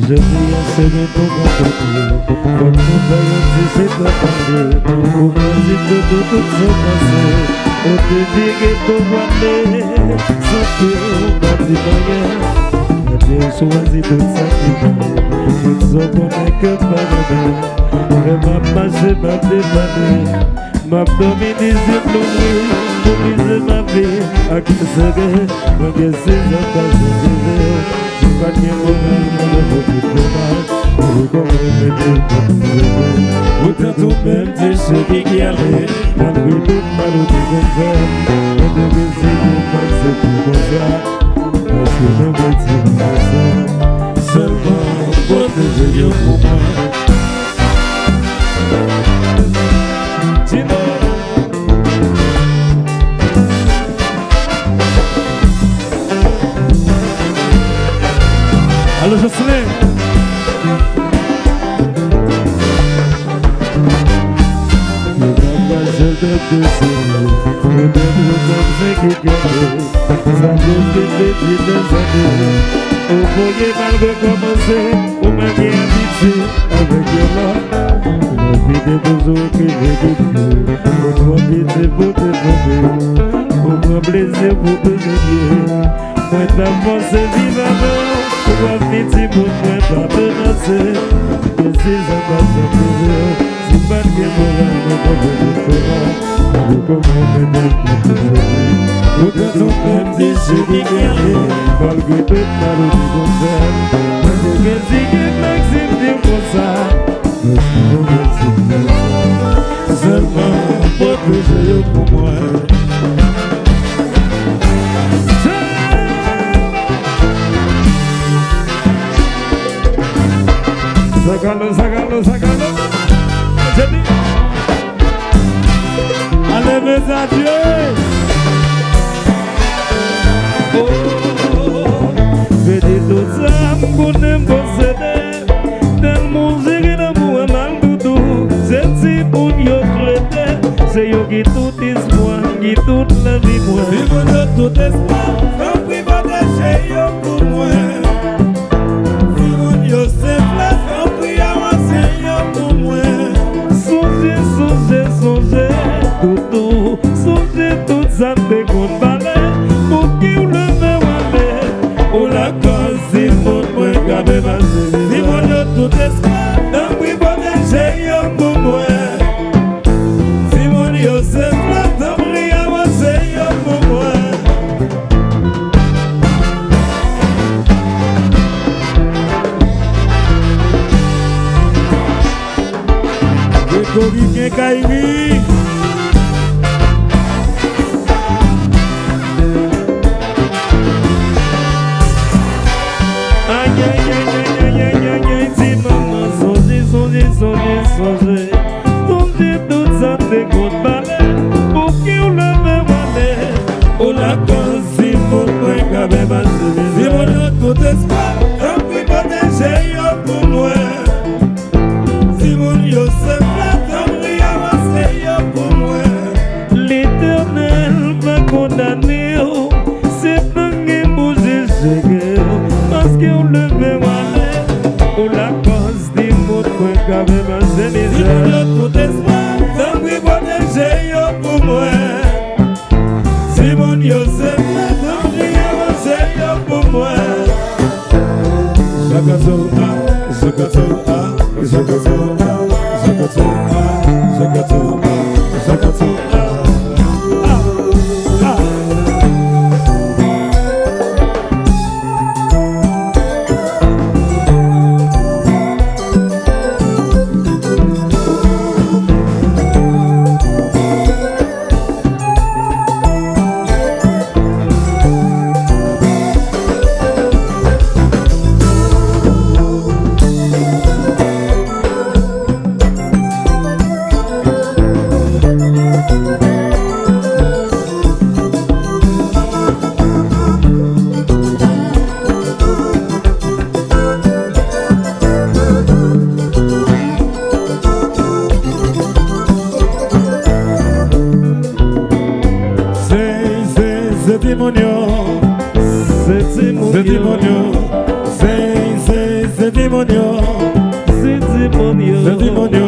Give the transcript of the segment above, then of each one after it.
Je dis à ce que ton côté, comme nous voyons si c'est pas parler, au principe de tout se passer, au début que ton voilé, sans que on bâtit rien, Dieu choisit de sacrifier, nous sommes que pas de ma marche, ma dépanner, ma dominise l'ouvrir, pour miser ma vie, à qui serait, ma guesse à pas de pas de autant tout même de ceux qui allaient, malgré tout malheureux qu'on fait, et de baiser de passer tout comme ça, parce que nos métiers seulement protéger pour moi. Allô Jocelyn. Le papa je te désire, le début comme c'est qui gagne, ça depuis des années. Au foyer mal recommencer, au manier habitué avec l'homme. La vie des besoins que j'ai goûté, au profiter pour te tomber, au moins plaisir pour te gagner. Moi t'avancer vivamment. Pour petit pour moi pas menacer, que si ça passe en plaisir, si pas de moral, non pas de fera, vous comment mener pour te sauver. Ou quand on même dit je dis guerrier, malgré tout mal du contraire, moi je veux dire que Maxime dit pour ça, mais si vous me dites seulement protéger pour moi. Sácalo. J'ai dit, allez mes adieux. J'ai dit tout ça pour ne pas céder. Tellement j'ai l'amour mal du tout. C'est si pour y traiter. C'est yo qui tout espoir, qui toute la vie moi. Vive de tout espoir, quand vous protégez yo pour moi. Vive yo c'est place. Songez tout ça te condamné pour qui ou le fait aller ou la cause si mon point gabe passé si mon yo tout espoir d'un prix protéger yo pour moi si mon yo c'est plat d'un prix avancé yo pour moi Grégory Kenkairi. Songez tout ça te compte balai pour qui ou le veut aller ou la cause si mon point gabe passé si mon tout espoir un prix protéger yo pour moi si mon yo se flatte un prix avancé yo pour moi l'Éternel va condamner c'est pas qui bouger chez parce qu'on le veut aller ou la cause si mon point gabe passé si mon tout espoir, d'un prix protéger yo pour moi. Si mon yo se fait, d'un prix avancé yo pour moi. Zakato démonio, c'est démonio, c'est démonio,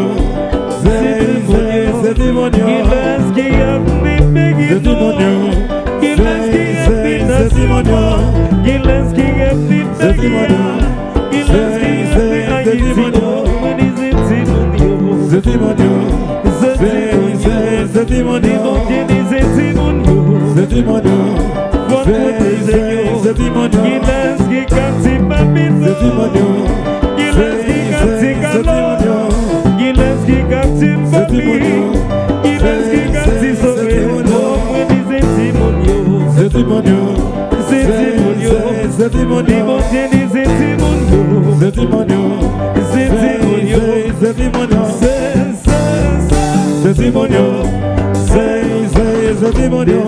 c'est démonio, qui a fait c'est démonio, qui c'est démonio, c'est démonio, c'est démonio,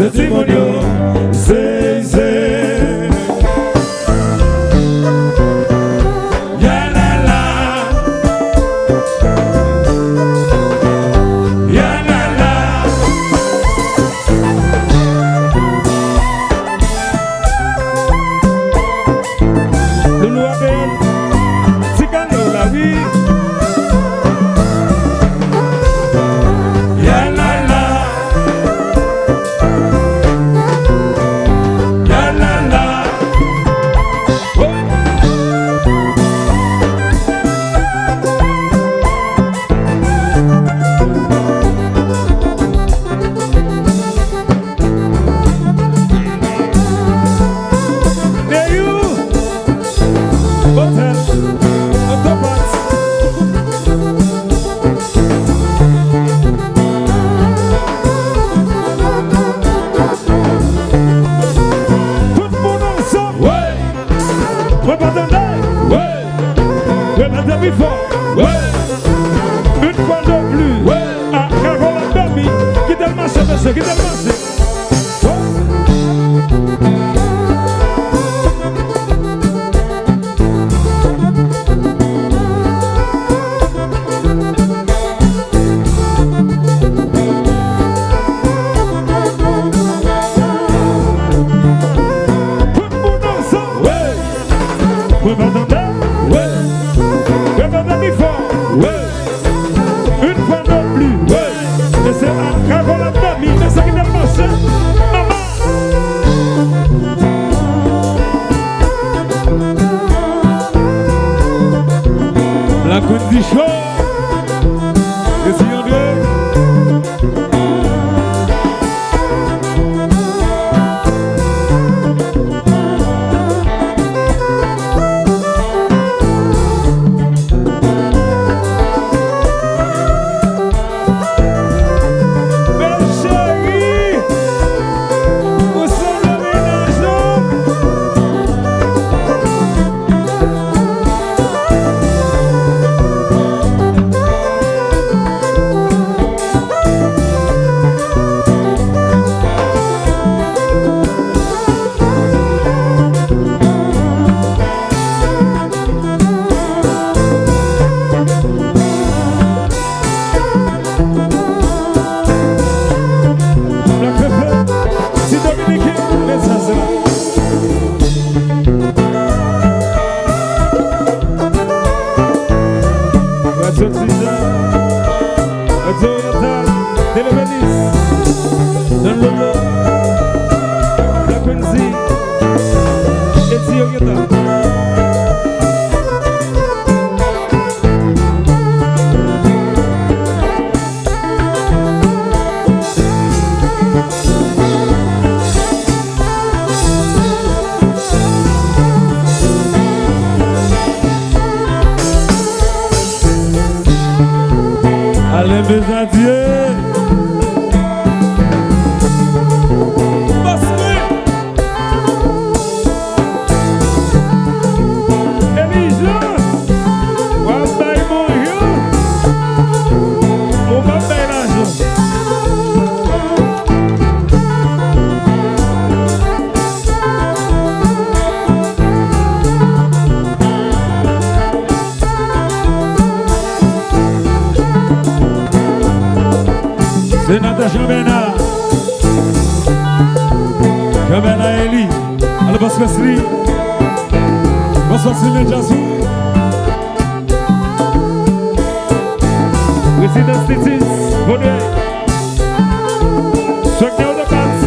c'est démonio, C'est Natacha Bernard. Wesley. Bonsoir Sylvain Jassou. Président Titis, bonne soignez de base.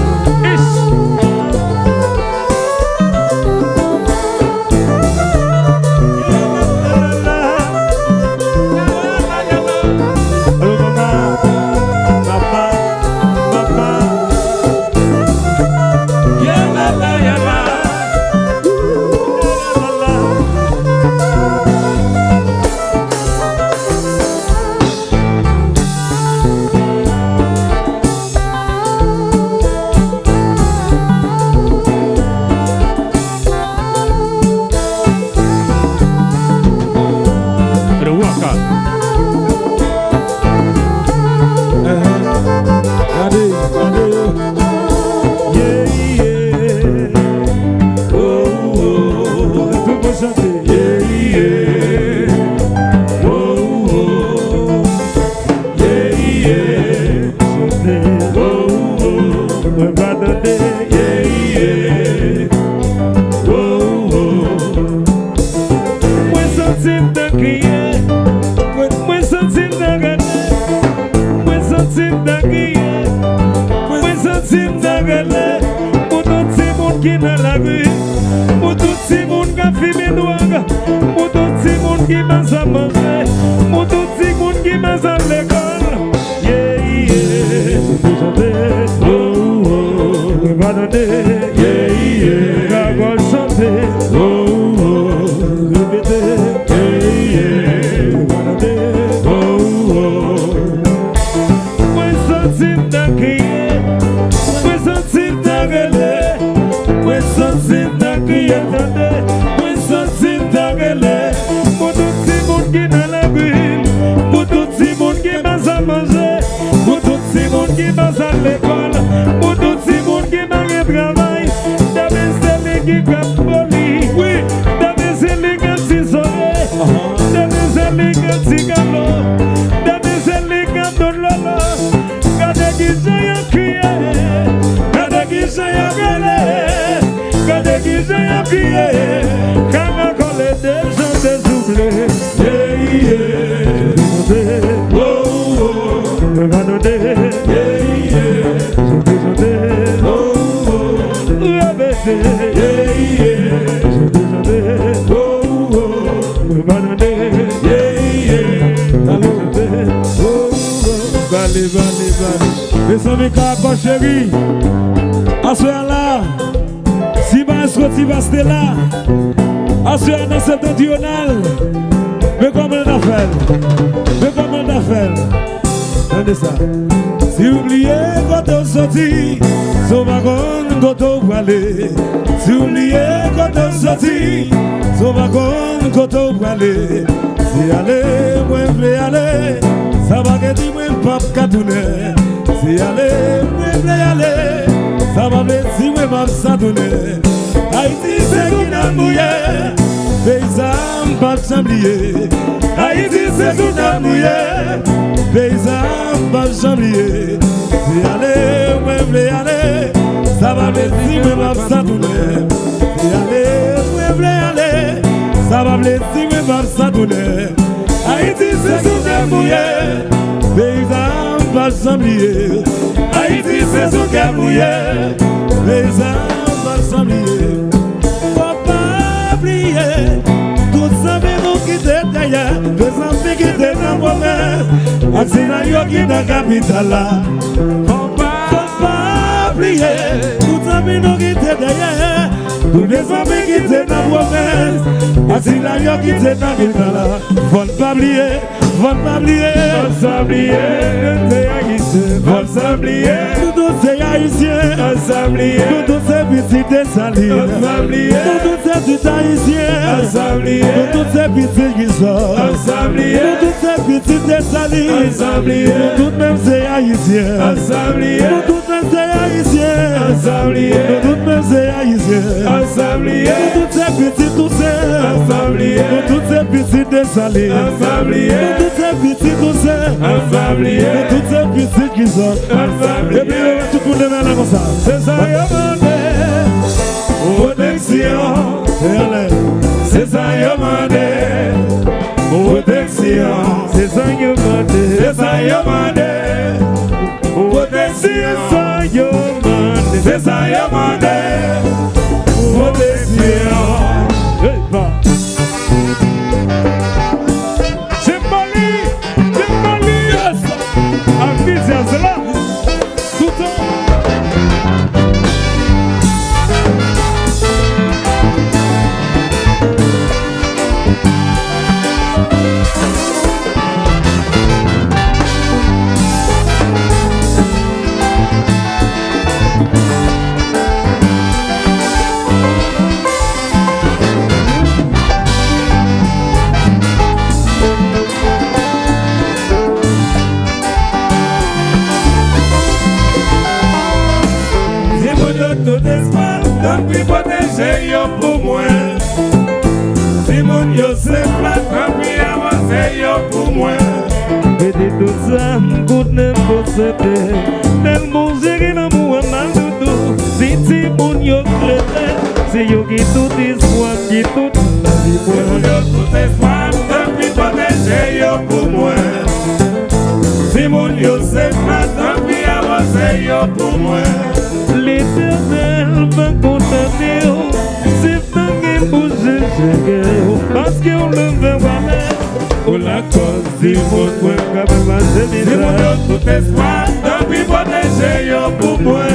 Mes amis, caracol chéri, assoyez là, si va rester là, assoyez dans septentrional, mais comment on a fait, attendez ça, si vous oubliez quand on sortit, son wagon quand on va aller, si vous oubliez quand on sortit, son wagon quand on va aller, si allez, moi je vais aller, ça va que dire moi pas tourner. Si allez, moi aller, ça va me si moi m'a s'adonner. Haïti c'est qui n'a mouillé, paysan pas s'oublier. Haïti c'est qui n'a mouillé, paysan pas s'oublier. Si allez, moi aller, ça va me si moi m'a s'adonner. Si allez, moi aller, ça va me si moi m'a s'adonner. Haïti c'est qui n'a mouillé, paysan pas s'oublier. Haïti c'est son cœur mouillé, les âmes pas s'oublier. Faut pas oublier, tout ça nous qui étaient d'ailleurs, les amis qui étaient dans moi-même, accident qui est dans la capitale là. Faut pas oublier, tout ça nous qui étaient d'ailleurs, tous les amis qui étaient dans moi-même, accident qui étaient dans la capitale là. Faut pas oublier. Faut pas oublier, faut s'oublier, tout c'est haïtien, tout c'est petit des salines, tout c'est petit haïtien, tout c'est petit qui sort, tout c'est petit des salines, tout même c'est haïtien, tout même c'est haïtien, tout même c'est haïtien, tout c'est petit tout c'est petit des salines. Toutes ces petites tout ça, toutes ces petites qui sont, et puis tout le monde est là comme ça. C'est ça, protection. C'est ça yo mandé. Protection. C'est ça yo mandé. C'est ça yo mandé. Protection. C'est ça yo mandé. Protection. Jembali, yes. Avisa cela. Tout le temps. Tout espoir, tant pis protéger yo pour moi. Si mon yo se plat, tant pis avancer yo pour moi. Et dit tout ça, good ne posséder. Tellement j'ai l'amour mal du tout. Si mon yo crête, si yo qui tout espoir, qui toute la vie pour moi. Tout espoir, tant pis protéger yo pour moi. Si mon yo se plat, tant pis avancer yo pour moi. L'Éternel va contenter, c'est tant qu'il bouge, parce qu'on le veut voir. Pour la cause du monde, moi, quand même, c'est mon tout espoir, tant pis protéger yo pour moi.